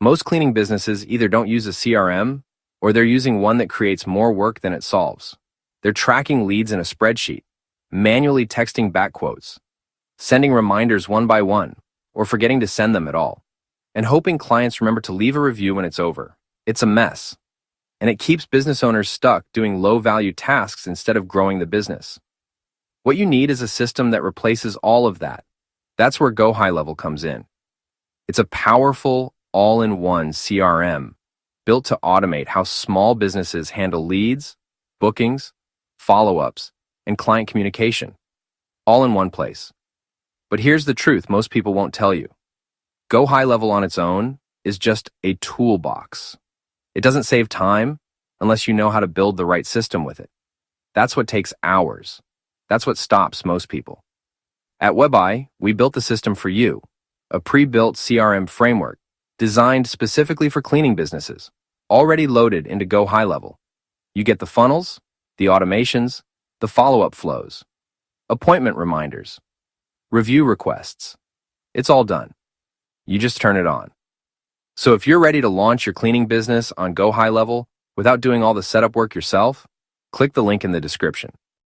Most cleaning businesses either don't use a CRM or they're using one that creates more work than it solves. They're tracking leads in a spreadsheet, manually texting back quotes, sending reminders one by one, or forgetting to send them at all, and hoping clients remember to leave a review when it's over. It's a mess, and it keeps business owners stuck doing low-value tasks instead of growing the business. What you need is a system that replaces all of that. That's where Go High Level comes in. It's a powerful, all-in-one CRM built to automate how small businesses handle leads, bookings, follow-ups, and client communication, all in one place. But here's the truth most people won't tell you. Go High Level on its own is just a toolbox. It doesn't save time unless you know how to build the right system with it. That's what takes hours. That's what stops most people. At WebEye, we built the system for you, a pre-built CRM framework designed specifically for cleaning businesses, already loaded into Go High Level. You get the funnels, the automations, the follow-up flows, appointment reminders, review requests. It's all done. You just turn it on. So if you're ready to launch your cleaning business on Go High Level without doing all the setup work yourself, click the link in the description.